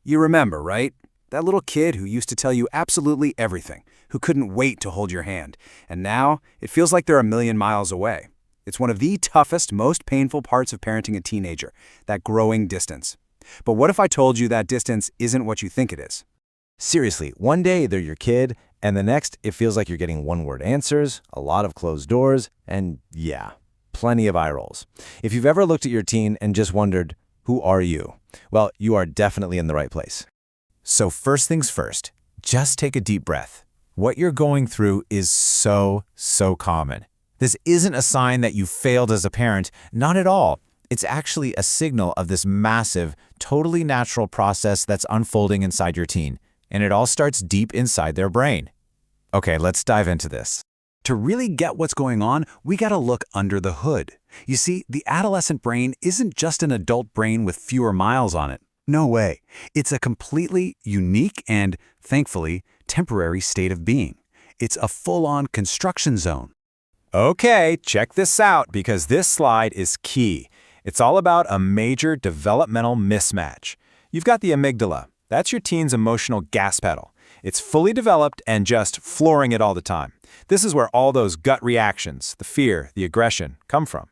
You remember, right? That little kid who used to tell you absolutely everything, who couldn't wait to hold your hand, and now it feels like they're a million miles away. It's one of the toughest, most painful parts of parenting a teenager, that growing distance. But what if I told you that distance isn't what you think it is? Seriously, one day they're your kid, and the next it feels like you're getting one-word answers, a lot of closed doors, and yeah, plenty of eye rolls. If you've ever looked at your teen and just wondered, who are you? Well, you are definitely in the right place. So first things first, just take a deep breath. What you're going through is so common. This isn't a sign that you failed as a parent, not at all. It's actually a signal of this massive, totally natural process that's unfolding inside your teen, and it all starts deep inside their brain. Okay, let's dive into this. To really get what's going on, we gotta look under the hood. You see, the adolescent brain isn't just an adult brain with fewer miles on it. No way. It's a completely unique and, thankfully, temporary state of being. It's a full-on construction zone. Okay, check this out because this slide is key. It's all about a major developmental mismatch. You've got the amygdala. That's your teen's emotional gas pedal. It's fully developed and just flooring it all the time. This is where all those gut reactions, the fear, the aggression, come from.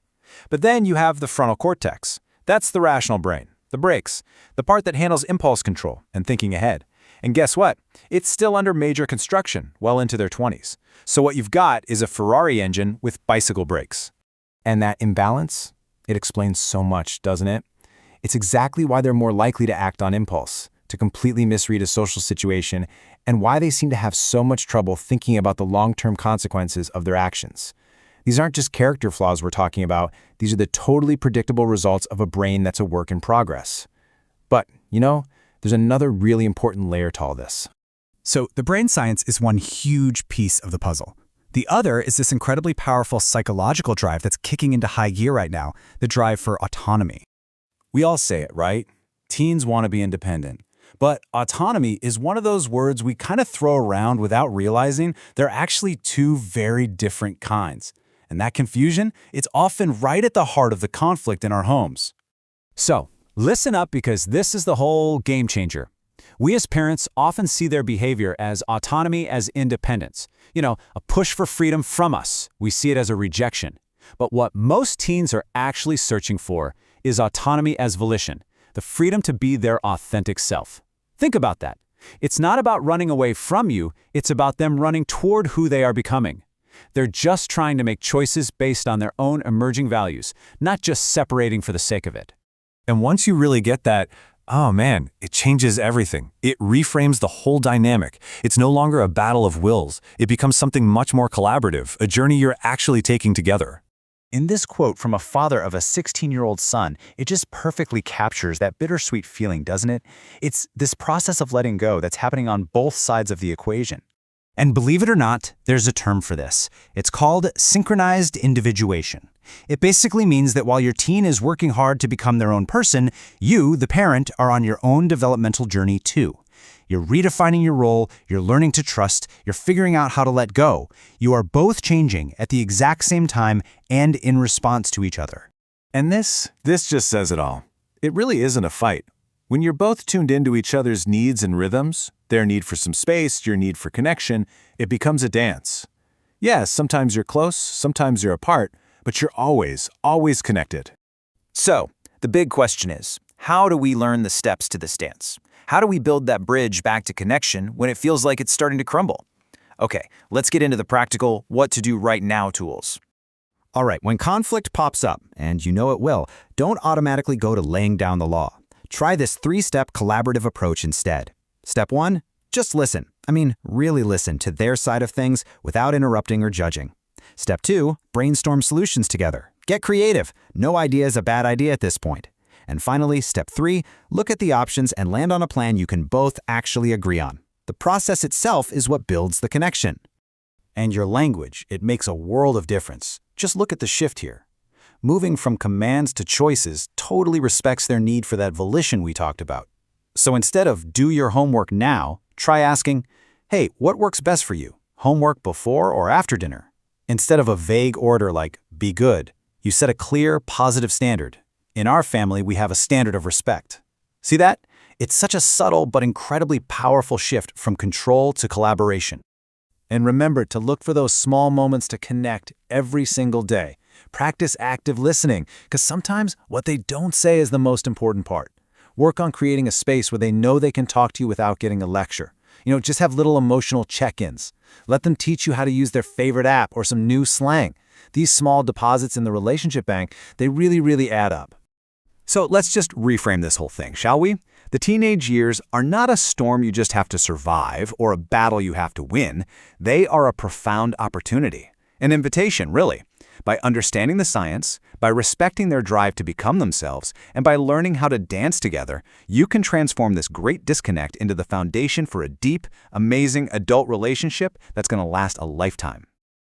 But then you have the frontal cortex. That's the rational brain, the brakes, the part that handles impulse control and thinking ahead. And guess what? It's still under major construction, well into their 20s. So what you've got is a Ferrari engine with bicycle brakes. And that imbalance? It explains so much, doesn't it? It's exactly why they're more likely to act on impulse, to completely misread a social situation, and why they seem to have so much trouble thinking about the long-term consequences of their actions. These aren't just character flaws we're talking about, these are the totally predictable results of a brain that's a work in progress. But, there's another really important layer to all this. So the brain science is one huge piece of the puzzle. The other is this incredibly powerful psychological drive that's kicking into high gear right now, the drive for autonomy. We all say it, right? Teens want to be independent. But autonomy is one of those words we kind of throw around without realizing they're actually two very different kinds. And that confusion, it's often right at the heart of the conflict in our homes. So, listen up because this is the whole game changer. We as parents often see their behavior as autonomy as independence. A push for freedom from us. We see it as a rejection. But what most teens are actually searching for is autonomy as volition, the freedom to be their authentic self. Think about that. It's not about running away from you, it's about them running toward who they are becoming. They're just trying to make choices based on their own emerging values, not just separating for the sake of it. And once you really get that, oh man, it changes everything. It reframes the whole dynamic. It's no longer a battle of wills. It becomes something much more collaborative, a journey you're actually taking together. In this quote from a father of a 16-year-old son, it just perfectly captures that bittersweet feeling, doesn't it? It's this process of letting go that's happening on both sides of the equation. And believe it or not, there's a term for this. It's called synchronized individuation. It basically means that while your teen is working hard to become their own person, you, the parent, are on your own developmental journey too. You're redefining your role, you're learning to trust, you're figuring out how to let go. You are both changing at the exact same time and in response to each other. And this just says it all. It really isn't a fight. When you're both tuned into each other's needs and rhythms, their need for some space, your need for connection, it becomes a dance. Yes, sometimes you're close, sometimes you're apart, but you're always connected. So, the big question is, how do we learn the steps to this dance? How do we build that bridge back to connection when it feels like it's starting to crumble? Okay, let's get into the practical what to do right now tools. All right, when conflict pops up, and you know it will, don't automatically go to laying down the law. Try this 3-step collaborative approach instead. Step 1, just listen. Really listen to their side of things without interrupting or judging. Step 2, brainstorm solutions together. Get creative. No idea is a bad idea at this point. And finally, step 3, look at the options and land on a plan you can both actually agree on. The process itself is what builds the connection. And your language, it makes a world of difference. Just look at the shift here. Moving from commands to choices totally respects their need for that volition we talked about. So instead of do your homework now, try asking, hey, what works best for you? Homework before or after dinner? Instead of a vague order like be good, you set a clear, positive standard. In our family, we have a standard of respect. See that? It's such a subtle but incredibly powerful shift from control to collaboration. And remember to look for those small moments to connect every single day. Practice active listening, because sometimes what they don't say is the most important part. Work on creating a space where they know they can talk to you without getting a lecture. Just have little emotional check-ins. Let them teach you how to use their favorite app or some new slang. These small deposits in the relationship bank, they really add up. So let's just reframe this whole thing, shall we? The teenage years are not a storm you just have to survive or a battle you have to win. They are a profound opportunity. An invitation, really. By understanding the science, by respecting their drive to become themselves, and by learning how to dance together, you can transform this great disconnect into the foundation for a deep, amazing adult relationship that's going to last a lifetime.